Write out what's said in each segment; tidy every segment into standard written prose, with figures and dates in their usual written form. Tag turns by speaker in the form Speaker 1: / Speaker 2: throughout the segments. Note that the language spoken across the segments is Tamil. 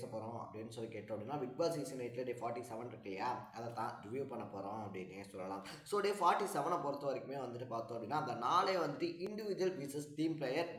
Speaker 1: பேச போகிறோம் அப்படின்னு சொல்லி கேட்டோம் அப்படின்னா பிக் பாஸ் சீசன் 8 டே 47 இருக்கு இல்லையா, அதை தான் ரிவ்யூ பண்ண போகிறோம் அப்படின்னே சொல்லலாம். ஸோ டே 47 பொறுத்த வரைக்குமே வந்துட்டு பார்த்தோம் அப்படின்னா அந்த நாளே வந்துட்டு இண்டிவிஜுவல் விசஸ் டீம் பிளேயர்,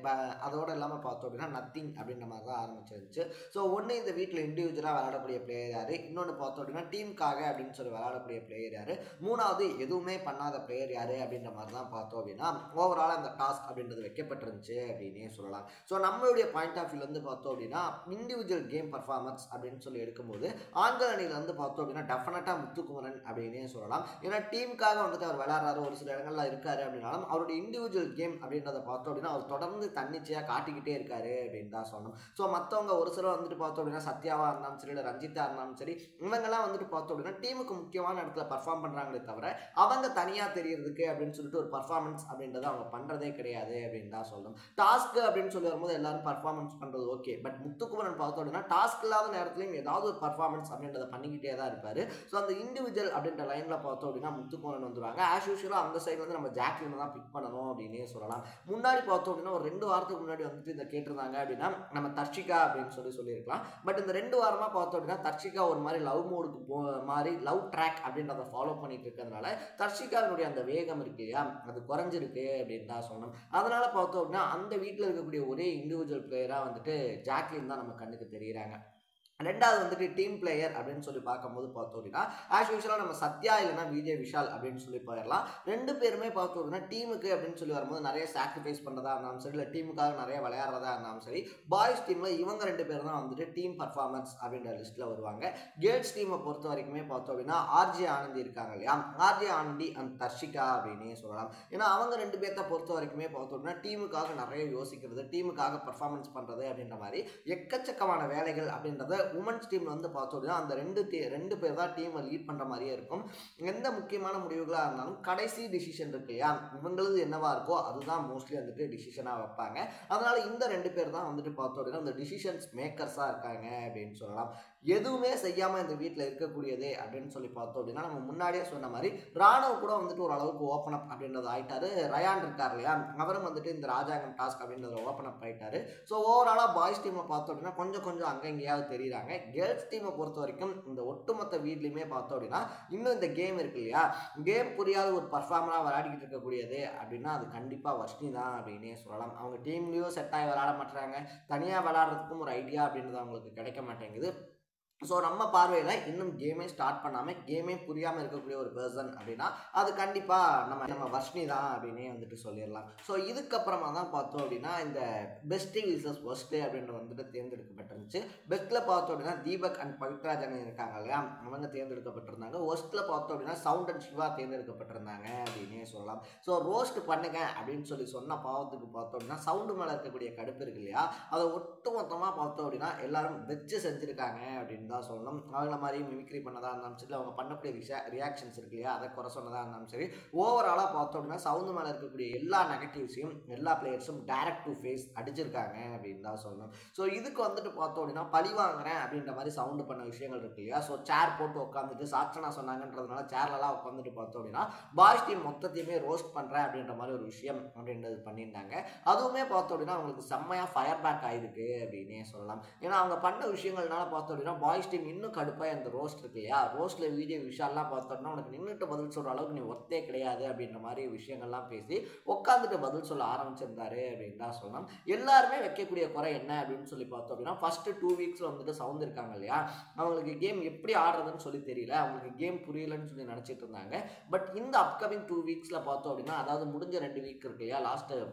Speaker 1: அதோட இல்லாமல் பார்த்தோம் அப்படின்னா நத்திங் அப்படின்ற மாதிரி தான் ஆரம்பிச்சிருந்துச்சு. ஸோ ஒன்று இந்த வீட்டில் இண்டிவிஜுவலாக விளையாடக்கூடிய பிளேயர் யார், இன்னொன்று பார்த்தோம் அப்படின்னா டீமுக்காக அப்படின்னு சொல்லி விளையாடக்கூடிய பிளேயர் யார், மூணாவது எதுவுமே பண்ணாத பிளேயர் யார் அப்படின்ற மாதிரி தான் பார்த்தோம் அப்படின்னா ஓவரால் அந்த டாஸ்க் அப்படின்றது வைக்கப்பட்டிருந்துச்சு அப்படின்னே சொல்லலாம். ஸோ நம்மளுடைய பாயிண்ட் ஆஃப் வியூ வந்து பார்த்தோம் அப்படின்னா இண்டிவிஜுவல் கேம் பர்ஃபார்மன்ஸ் அப்படின்னு சொல்லி எடுக்கும்போது ஆண்கள் அணியில் வந்து பார்த்தோம் அப்படின்னா டெஃபினட்டாக முத்துக்குமரன் அப்படின்னே சொல்லலாம். ஏன்னா டீமுக்காக வந்துட்டு அவர் விளையாடுறாரு, ஒரு சில இடங்கள்ல இருக்காரு அப்படின்னாலும் அவருடைய இண்டிவிஜுவல் கேம் அப்படின்றத பார்த்தோம் அப்படின்னா அவர் தொடர்ந்து தன்னிச்சையாக காட்டிக்கிட்டே இருக்காரு அப்படின்னு தான் சொல்லணும். ஸோ மற்றவங்க ஒரு சிலர் வந்துட்டு பார்த்தோம் அப்படின்னா சத்யாவா இருந்தாலும் சரி, இல்லை ரஞ்சிதா இருந்தாலும் சரி, இவங்கெல்லாம் வந்துட்டு பார்த்தோம் அப்படின்னா டீமுக்கு முக்கியமான இடத்துல பர்ஃபார்ம் பண்ணுறாங்களே தவிர அவங்க தனியாக தெரியறதுக்கு அப்படின்னு சொல்லிட்டு ஒரு பர்ஃபார்மன்ஸ் அப்படின்றத அவங்க பண்ணுறதே கிடையாது அப்படின்னு தான் சொல்லணும். டாஸ்க் அப்படின்னு சொல்லி வரும்போது எல்லாரும் பர்ஃபார்மன்ஸ் பண்ணுறது ஓகே, பட் முத்துக்குமரன் பார்த்தோம் அப்படின்னா டாஸ்க் இல்லாத நேரத்துலையும் ஏதாவது ஒரு பர்ஃபார்மன்ஸ் அப்படின்றத பண்ணிக்கிட்டே தான் இருப்பார். ஸோ அந்த இண்டிவிஜுவல் அப்படின்ற லைனில் பார்த்தோம் அப்படின்னா முத்துக்குமரன் வந்துடுவாங்க. ஆஸ் யூஷுவலாக அந்த சைடு வந்து நம்ம ஜாக்லினை தான் பிக் பண்ணணும் அப்படின்னே சொல்லலாம். முன்னாடி பார்த்தோம் அப்படின்னா ஒரு 2 வாரத்துக்கு முன்னாடி வந்துட்டு இதை கேட்டிருந்தாங்க அப்படின்னா நம்ம தர்ஷிகா அப்படின்னு சொல்லியிருக்கலாம். பட் இந்த 2 வாரமாக பார்த்தோம் அப்படின்னா தர்ஷிகா ஒரு மாதிரி லவ் மோடுக்கு மாதிரி லவ் ட்ராக் அப்படின்றத ஃபாலோ பண்ணிட்டு இருக்கிறதுனால தர்ஷிகாவினுடைய அந்த வேகம் இருக்கு இல்லையா, அது குறைஞ்சிருக்கு அப்படின்னு தான் சொல்லணும். அதனால பார்த்தோம் அப்படின்னா அந்த வீட்டில் இருக்கக்கூடிய ஒரே இண்டிவிஜுவல் பிளேயராக வந்துட்டு ஜாக்லின் தான் நம்ம கண்ணுக்கு தெரியுறாங்க. ரெண்டாவது வந்துட்டு டீம் பிளேயர் அப்படின்னு சொல்லி பார்க்கும்போது பார்த்தோம் அப்படின்னா ஆஸ் யூஷுவலாக நம்ம சத்யா இல்லைனா விஜய் விஷால் அப்படின்னு சொல்லி போயிடலாம். 2 பேருமே பார்த்தோம் அப்படின்னா டீமுக்கு அப்படின்னு சொல்லி வரும்போது நிறைய சாக்ரிஃபைஸ் பண்ணுறதா இருந்தாலும் சரி, இல்லை டீமுக்காக நிறைய விளையாடுறதா இருந்தாலும் சரி, பாய்ஸ் டீமில் இவங்க 2 பேர் தான் வந்துட்டு டீம் பர்ஃபார்மன்ஸ் அப்படின்ற லிஸ்ட்டில் வருவாங்க. கேர்ள்ஸ் டீமை பொறுத்த வரைக்குமே பார்த்தோம் அப்படின்னா ஆர்ஜே ஆனந்தி இருக்காங்க இல்லையா, ஆர்ஜே ஆனந்தி அண்ட் தர்ஷிகா அப்படின்னே சொல்லலாம். ஏன்னா அவங்க 2 பேர்த்த பொறுத்த வரைக்குமே பார்த்தோம் அப்படின்னா டீமுக்காக நிறைய யோசிக்கிறது, டீமுக்காக பர்ஃபார்மன்ஸ் பண்ணுறது அப்படின்ற மாதிரி எக்கச்சக்கமான வேலைகள் அப்படின்றத உமன்ஸ் டீம்ல வந்து பார்த்தோம்னா அந்த ரெண்டு பேர் தான் டீமை லீட் பண்ற மாதிரியே இருக்கும். எந்த முக்கியமான முடிவுகளாக இருந்தாலும் கடைசி டிசிஷன் இருக்கு இல்லையா, இவங்களது என்னவா இருக்கோ அதுதான் மோஸ்ட்லி வந்துட்டு டிசிஷனாக வைப்பாங்க. அதனால இந்த 2 பேர் தான் வந்துட்டு பார்த்தோம் அப்படின்னா இந்த டிசிஷன்ஸ் மேக்கர்ஸாக இருக்காங்க அப்படின்னு சொல்லலாம். எதுவுமே செய்யாமல் இந்த வீட்டில் இருக்கக்கூடியதே அப்படின்னு சொல்லி பார்த்தோம் அப்படின்னா நம்ம முன்னாடியே சொன்ன மாதிரி ராணுவ கூட வந்துட்டு ஒரு அளவுக்கு ஓப்பன் அப் அப்படின்றது ஆயிட்டாரு. ரயான் இருக்கார் இல்லையா, அவரும் வந்துட்டு இந்த ராஜாங்கம் டாஸ்க் அப்படின்றத ஓப்பன் அப் ஆயிட்டாரு. ஸோ ஓவராலாக பாய்ஸ் டீமை பார்த்தோம் அப்படின்னா கொஞ்சம் அங்கே எங்கேயாவது தெரியுறாங்க. கேர்ள்ஸ் டீமை பொறுத்த வரைக்கும் இந்த ஒட்டுமொத்த வீட்லையுமே பார்த்தோம் அப்படின்னா இன்னும் இந்த கேம் இருக்கு இல்லையா, கேம் புரியாத ஒரு பர்ஃபார்மராக விளையாடிக்கிட்டு இருக்கக்கூடியது அப்படின்னா அது கண்டிப்பாக வர்ஷினி தான் அப்படின்னே சொல்லலாம். அவங்க டீம்லேயும் செட் ஆகி விளையாட மாட்டுறாங்க, தனியாக விளையாடுறதுக்கும் ஒரு ஐடியா அப்படின்றது அவங்களுக்கு கிடைக்க மாட்டேங்குது. ஸோ நம்ம பார்வையில் இன்னும் கேமே ஸ்டார்ட் பண்ணாமல் கேமே புரியாமல் இருக்கக்கூடிய ஒரு பர்சன் அப்படின்னா அது கண்டிப்பாக நம்ம வர்ஷினி தான் அப்படின்னே வந்துட்டு சொல்லிடலாம். ஸோ இதுக்கப்புறமா தான் பார்த்தோம் அப்படின்னா இந்த பெஸ்ட் விசஸ் ஒஸ்ட் அப்படின்னு வந்துட்டு தேர்ந்தெடுக்கப்பட்டிருந்துச்சு. பெஸ்ட்டில் பார்த்தோம் அப்படின்னா தீபக் அண்ட் பவித்ரா ஜனன் இருக்காங்க இல்லையா, அவங்க தேர்ந்தெடுக்கப்பட்டிருந்தாங்க. ஒஸ்ட்டில் பார்த்தோம் அப்படின்னா சவுண்ட் அண்ட் சிவா தேர்ந்தெடுக்கப்பட்டிருந்தாங்க அப்படின்னே சொல்லலாம். ஸோ ரோஸ்ட் பண்ணுங்க அப்படின்னு சொன்ன பாவத்துக்கு பார்த்தோம் அப்படின்னா சவுண்டு மேலே இருக்கக்கூடிய கடுப்பு இருக்கு இல்லையா, அதை ஒட்டுமொத்தமாக பார்த்தோம் அப்படின்னா எல்லாரும் வச்சு செஞ்சுருக்காங்க அப்படின்னு தான் சொல்லணும். அவங்கள மாதிரி மிமிக்ரி பண்ணதாக இருந்தாலும் சரி, அவங்க பண்ணக்கூடிய ரியாக்ஷன்ஸ் இருக்கு இல்லையா அதை குறை சொன்னதாக இருந்தாலும் சரி, ஓவராலாக பார்த்தோம் அப்படின்னா சவுண்டு மேலே இருக்கக்கூடிய எல்லா நெகட்டிவ்ஸையும் எல்லா பிளேயர்ஸும் டைரக்ட் டு ஃபேஸ் அடிச்சிருக்காங்க அப்படின்னு தான் சொல்லணும். ஸோ இதுக்கு வந்துட்டு பார்த்தோம் அப்படின்னா பழி வாங்குறேன் அப்படின்ற மாதிரி சவுண்டு பண்ண விஷயங்கள் இருக்கு இல்லையா, ஸோ சேர் போட்டு உட்காந்துட்டு சாட்சனா சொன்னாங்கன்றதுனால சேர்லலாம் உட்காந்துட்டு பார்த்தோம் அப்படின்னா பாய்ஸ் டீம் மொத்தத்தையுமே ரோஸ்ட் பண்ணுறேன் அப்படின்ற மாதிரி ஒரு விஷயம் அப்படின்றது பண்ணியிருந்தாங்க. அதுவுமே பார்த்தோம் அப்படின்னா அவங்களுக்கு செம்மையாக ஃபயர் பேக் ஆயிருக்கு அப்படின்னே சொல்லலாம். ஏன்னா அவங்க பண்ண விஷயங்கள்னால பார்த்தோம் அப்படின்னா பாய்ஸ் டீம் இன்னும் கடுப்பாக இந்த ரோஸ்ட் இருக்கு இல்லையா, ரோஸ்ட்ல விஜய் விஷால்லாம் பார்த்தோம்னா உனக்கு நின்றுட்டு பதில் சொல்கிற அளவுக்கு நீ ஒர்த்தே கிடையாது அப்படின்ற மாதிரி விஷயங்கள்லாம் பேசி உட்காந்துட்டு பதில் சொல்ல ஆரம்பிச்சிருந்தாரு அப்படின்னு தான் சொல்லலாம். எல்லாருமே வைக்கக்கூடிய குறை என்ன அப்படின்னு சொல்லி பார்த்தோம் அப்படின்னா ஃபர்ஸ்ட் 2 வீக்ஸ்ல வந்துட்டு சவுண்ட் இருக்காங்க இல்லையா, அவங்களுக்கு கேம் எப்படி ஆடுறதுன்னு சொல்லி தெரியல, அவங்களுக்கு கேம் புரியலன்னு சொல்லி நினச்சிட்டு இருந்தாங்க. பட் இந்த அப்கமிங் 2 வீக்ஸ்ல பார்த்தோம் அப்படின்னா அதாவது முடிஞ்ச 2 வீக் இருக்கு இல்லையா,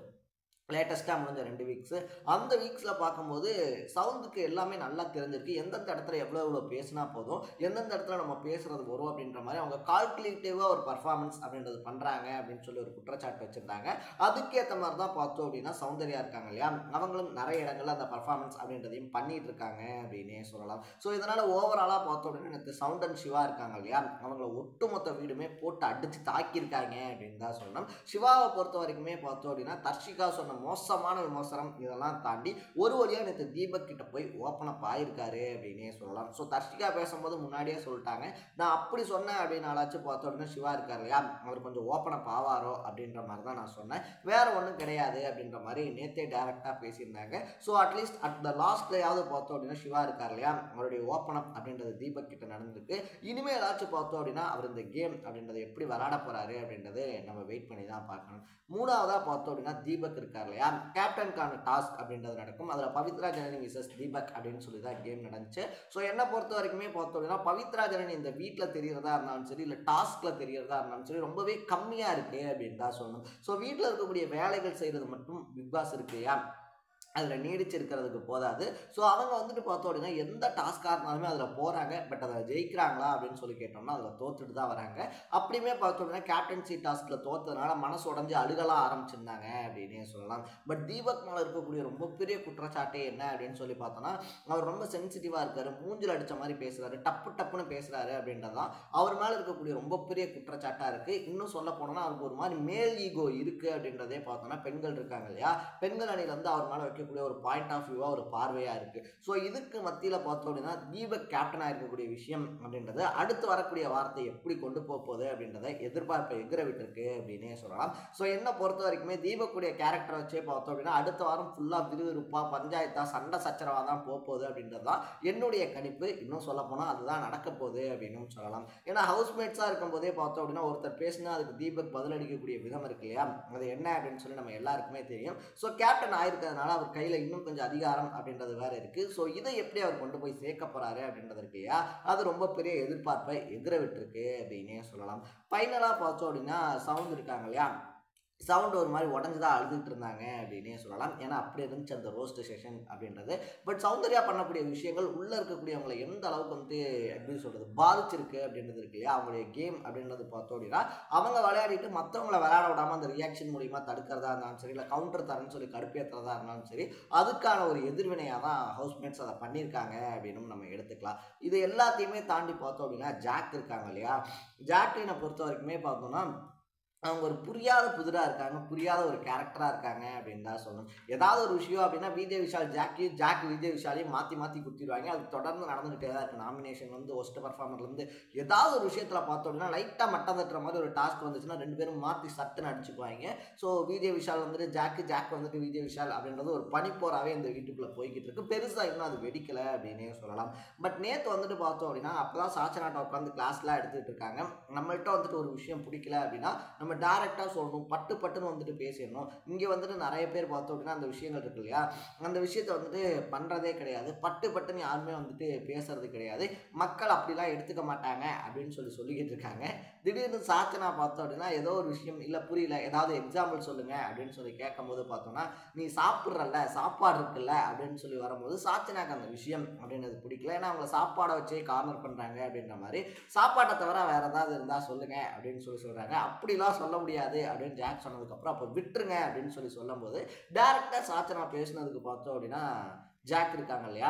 Speaker 1: லேட்டஸ்ட்டாக முடிஞ்ச 2 வீக்ஸு, அந்த வீக்ஸில் பார்க்கும்போது சவுண்டுக்கு எல்லாமே நல்லா தெரிஞ்சிருக்கு. எந்தெந்த இடத்துல எவ்வளோ பேசினா போதும், எந்தெந்த இடத்துல நம்ம பேசுகிறது வரும் அப்படின்ற மாதிரி அவங்க கால்குலேட்டிவாக ஒரு பர்ஃபார்மன்ஸ் அப்படின்றது பண்ணுறாங்க அப்படின்னு சொல்லி ஒரு குற்றச்சாட்டு வச்சுருந்தாங்க. அதுக்கேற்ற மாதிரி தான் பார்த்தோம் அப்படின்னா சௌந்தர்யா இருக்காங்க இல்லையா, அவங்களும் நிறைய இடங்களில் அந்த பர்ஃபார்மன்ஸ் அப்படின்றதையும் பண்ணிட்டு இருக்காங்க அப்படின்னே சொல்லலாம். ஸோ இதனால் ஓவராலாக பார்த்தோம் அப்படின்னா எனக்கு சவுண்ட் அண்ட் சிவா இருக்காங்க இல்லையா, அவங்கள ஒட்டுமொத்த வீடுமே போட்டு அடித்து தாக்கியிருக்காங்க அப்படின்னு தான் சொல்லணும். சிவாவை பொறுத்த வரைக்குமே பார்த்தோம் அப்படின்னா தர்ஷிகா சொன்ன மோசமான விமர்சனம் இதெல்லாம் தாண்டி ஒரு வழியாக நேற்று தீபக் கிட்ட போய் ஓப்பன் அப் ஆயிருக்காரு அப்படின்னே சொல்லலாம். ஸோ தர்ஷிகா பேசும்போது முன்னாடியே சொல்லிட்டாங்க, நான் அப்படி சொன்னேன் அப்படின்னு நாளாச்சும் பார்த்தோம் அப்படின்னா சிவா இருக்கார் இல்லையா, அவர் கொஞ்சம் ஓப்பன் அப் ஆவாரோ அப்படின்ற மாதிரி தான் நான் சொன்னேன், வேற ஒன்றும் கிடையாது அப்படின்ற மாதிரி நேற்றே டேரெக்டாக பேசியிருந்தாங்க. ஸோ அட்லீஸ்ட் அட் த லாஸ்ட்லையாவது பார்த்தோம் அப்படின்னா சிவா இருக்கார் இல்லையா, அவருடைய ஓப்பன் அப் அப்படின்றது தீபக் கிட்ட நடந்திருக்கு. இனிமேல் ஏதாச்சும் பார்த்தோம் அப்படின்னா அவர் இந்த கேம் அப்படின்றத எப்படி விளையாட போறாரு அப்படின்றது நம்ம வெயிட் பண்ணி தான் பார்க்கணும். மூணாவதா பார்த்தோம் அப்படின்னா தீபக் இருக்கார் இல்லையா, கேப்டனுக்கான டாஸ்க் அப்படின்றது நடக்கும். அதில் பவித்ரா ஜனனி விசஸ் தீபக் அப்படின்னு சொல்லி தான் கேம் நடந்துச்சு. ஸோ என்னை பொறுத்த வரைக்குமே பார்த்தோம் அப்படின்னா பவித்ரா ஜனனி இந்த வீட்டில் தெரியறதா இருந்தாலும் சரி, இல்லை டாஸ்க்ல தெரியறதா இருந்தாலும் சரி, ரொம்பவே கம்மியாக இருக்கு அப்படின்னு தான் சொல்லணும். ஸோ வீட்டில் இருக்கக்கூடிய வேலைகள் செய்யறது மட்டும் பிக் பாஸ் இருக்கு இல்லையா, அதில் நீடிச்சிருக்கிறதுக்கு போதாது. ஸோ அவங்க வந்துட்டு பார்த்தோம் அப்படின்னா எந்த டாஸ்காக இருந்தாலுமே அதில் போகிறாங்க, பட் அதை ஜெயிக்கிறாங்களா அப்படின்னு சொல்லி கேட்டோம்னா அதில் தோத்துட்டு தான் வராங்க. அப்படியுமே பார்த்தோம் அப்படின்னா கேப்டன்சி டாஸ்கில் தோத்ததுனால மனசு உடஞ்சி அழுகலாம் ஆரம்பிச்சிருந்தாங்க அப்படின்னே சொல்லலாம். பட் தீபக் மேலே இருக்கக்கூடிய ரொம்ப பெரிய குற்றச்சாட்டே என்ன அப்படின்னு சொல்லி பார்த்தோன்னா, அவர் ரொம்ப சென்சிட்டிவாக இருக்காரு, மூஞ்சில் அடித்த மாதிரி பேசுகிறாரு, டப்புன்னு பேசுகிறாரு அப்படின்றதான் அவர் மேலே இருக்கக்கூடிய ரொம்ப பெரிய குற்றச்சாட்டாக இருக்குது. இன்னும் சொல்ல போனோம்னா அவருக்கு ஒரு மாதிரி மேல் ஈகோ இருக்குது அப்படின்றதே பார்த்தோன்னா பெண்கள் இருக்காங்க இல்லையா, பெண்கள் அணியில் வந்து அவர் மேலே வைக்கக்கூடிய ஒரு பாயிண்ட் ஆஃப் வியூவா ஒரு பார்வையா இருக்கு. ஸோ இதுக்கு மத்தியில் பார்த்தோம் அப்படின்னா தீபக் கேப்டனாக இருக்கக்கூடிய விஷயம் அப்படின்றது அடுத்து வரக்கூடிய வார்த்தை எப்படி கொண்டு போகுது அப்படின்றத எதிர்பார்ப்பை எகிர விட்டுருக்கு அப்படின்னே சொல்லலாம். ஸோ என்ன பொறுத்த வரைக்குமே தீபக்குடைய கேரக்டரை வச்சே பார்த்தோம் அப்படின்னா அடுத்த வாரம் ஃபுல்லாக விறுவிறுப்பா பஞ்சாயத்தா சண்டை சச்சரவா தான் போகுது அப்படின்றது தான் என்னுடைய கணிப்பு. இன்னும் சொல்ல போனால் அதுதான் நடக்க போகுது அப்படின்னு சொல்லலாம். ஏன்னா ஹவுஸ்மேட்ஸாக இருக்கும் போதே பார்த்தோம் அப்படின்னா ஒருத்தர் பேசினா அதுக்கு தீபக் பதிலளிக்கக்கூடிய விதம் இருக்கு இல்லையா, அது என்ன அப்படின்னு சொல்லி நம்ம எல்லாருக்குமே தெரியும். ஸோ கேப்டன் ஆயிருக்கிறதுனால அவர் கையில் இன்னும் கொஞ்சம் அதிகாரம் அப்படின்றது வேற இருக்கு. ஸோ இதை எப்படி அவர் கொண்டு போய் சேர்க்க போறாரு அப்படின்றது இருக்கு இல்லையா, அது ரொம்ப பெரிய எதிர்பார்ப்பை எதிர விட்டுருக்கு அப்படின்னே சொல்லலாம். ஃபைனலாக பார்த்தோம் அப்படின்னா சவுண்ட் இருக்காங்க இல்லையா, சவுண்ட் ஒரு மாதிரி உடஞ்சுதான் அழுதுட்டு இருந்தாங்க அப்படின்னே சொல்லலாம். ஏன்னா அப்படி இருந்துச்சு அந்த ரோஸ்ட் செஷன் அப்படின்றது. பட் சௌந்தர்யா பண்ணக்கூடிய விஷயங்கள் உள்ளே இருக்கக்கூடியவங்களை எந்த அளவுக்கு வந்து எப்படி சொல்கிறது பாதிச்சிருக்கு அப்படின்றது இருக்கு இல்லையா, அவங்களுடைய கேம் அப்படின்றது பார்த்தோம் அப்படின்னா அவங்க விளையாடிட்டு மற்றவங்களை விளையாட விடாமல் அந்த ரியாக்ஷன் மூலிமா தடுக்கிறதா இருந்தாலும் சரி, இல்லை கவுண்டர் தரேன்னு சொல்லி கடுப்பேற்றுறதா இருந்தாலும் சரி, அதுக்கான ஒரு எதிர்வினையாக தான் ஹவுஸ்மேட்ஸ் அதை பண்ணியிருக்காங்க அப்படின்னு நம்ம எடுத்துக்கலாம். இது எல்லாத்தையுமே தாண்டி பார்த்தோம் அப்படின்னா ஜாக் இருக்காங்க இல்லையா, ஜாக்லினை பொறுத்த வரைக்குமே பார்த்தோம்னா அவங்க ஒரு புரியாத புதிராக இருக்காங்க, புரியாத ஒரு கேரக்டராக இருக்காங்க அப்படின்னு தான் சொல்லணும். ஏதாவது ஒரு விஷயம் அப்படின்னா விஜய் விஷால் ஜாக் விஜய் விஷாலையும் மாற்றி குத்திடுவாங்க. அது தொடர்ந்து நடந்துகிட்டே தான் இருக்குது. நாமினேஷன் வந்து ஒஸ்ட் பர்ஃபார்மர்லேருந்து ஏதாவது ஒரு விஷயத்தில் பார்த்தோம் அப்படின்னா லைட்டாக மட்டம் தட்டுற மாதிரி ஒரு டாஸ்க் வந்துச்சுன்னா ரெண்டு பேரும் மாற்றி சட்டுன்னு அடிச்சுக்குவாங்க. ஸோ விஜய் விஷால் வந்துட்டு ஜாக் வந்துட்டு விஜய் விஷால் அப்படின்றது ஒரு பனிப்போராகவே இந்த வீட்டுக்குள்ளே போய்கிட்டு இருக்கு. பெருசாக இன்னும் அது வெடிக்கலை அப்படின்னே சொல்லலாம். பட் நேற்று வந்துட்டு பார்த்தோம் அப்படின்னா அப்போ தான் சாச்சனாட்ட உட்காந்து கிளாஸ்லாம் எடுத்துகிட்டு இருக்காங்க. நம்மள்கிட்ட வந்துட்டு ஒரு விஷயம் பிடிக்கல அப்படின்னா நம்ம டைரெக்டாக சொல்லணும், பட்டுன்னு வந்துட்டு பேசிடணும். இங்கே வந்துட்டு நிறைய பேர் பார்த்தோம் அப்படின்னா அந்த விஷயங்கள் இருக்கு இல்லையா, அந்த விஷயத்தை வந்துட்டு பண்ணுறதே கிடையாது. பட்டுன்னு யாருமே வந்துட்டு பேசுறது கிடையாது. மக்கள் அப்படிலாம் எடுத்துக்க மாட்டாங்க அப்படின்னு சொல்லிக்கிட்டு இருக்காங்க. திடீர்னு சாச்சனா பார்த்தோம் அப்படின்னா ஏதோ ஒரு விஷயம் இல்லை புரியல, ஏதாவது எக்ஸாம்பிள் சொல்லுங்க அப்படின்னு சொல்லி கேட்கும்போது பார்த்தோம்னா நீ சாப்பிட்றல்ல சாப்பாடு இருக்குல்ல அப்படின்னு சொல்லி வரும்போது சாச்சனாக்கு அந்த விஷயம் அப்படின்றது பிடிக்கல. ஏன்னா அவங்க சாப்பாடை வச்சே கார்னர் பண்ணுறாங்க அப்படின்ற மாதிரி, சாப்பாட்டை தவிர வேற ஏதாவது இருந்தால் சொல்லுங்க அப்படின்னு சொல்கிறாங்க. அப்படிலாம் சொல்ல முடியாது அப்படின்னு ஜாக் சொன்னதுக்கப்புறம் அப்போ விட்டுருங்க அப்படின்னு சொல்லும் போது டைரக்டாக சாச்சனா பேசுனதுக்கு பார்த்தோம் அப்படின்னா ஜாக் இருக்காங்க இல்லையா,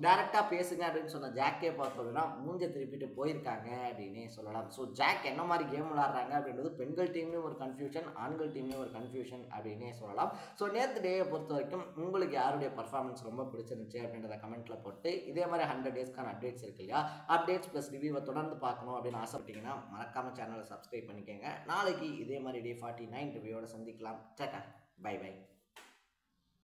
Speaker 1: டைரெக்டாக பேசுங்க அப்படின்னு சொன்ன ஜாக்கே பார்த்தோம் அப்படின்னா மூஞ்ச திருப்பிட்டு போயிருக்காங்க அப்படின்னே சொல்லலாம். ஸோ ஜாக் என்ன மாதிரி கேம் விளாட்றாங்க அப்படின்றது பெண்கள் டீம்லேயும் ஒரு கன்ஃபியூஷன், ஆண்கள் டீம்லேயும் ஒரு கன்ஃபியூஷன் அப்படின்னே சொல்லலாம். ஸோ நேற்று டேயை பொறுத்த வரைக்கும் உங்களுக்கு யாருடைய பர்ஃபார்மன்ஸ் ரொம்ப பிடிச்சிருந்துச்சு அப்படின்றத கமெண்ட்டில் போட்டு இதே மாதிரி 100 டேஸ்க்கான அப்டேட்ஸ் இருக்கு இல்லையா, அப்டேட்ஸ் ப்ளஸ் ரிவ்யூவை தொடர்ந்து பார்க்கணும் அப்படின்னு ஆசைப்பட்டீங்கன்னா மறக்காமல் சேனலை சப்ஸ்கிரைப் பண்ணிக்கோங்க. நாளைக்கு இதே மாதிரி டே 49 ரிவ்யூவோட சந்திக்கலாம். Bye by.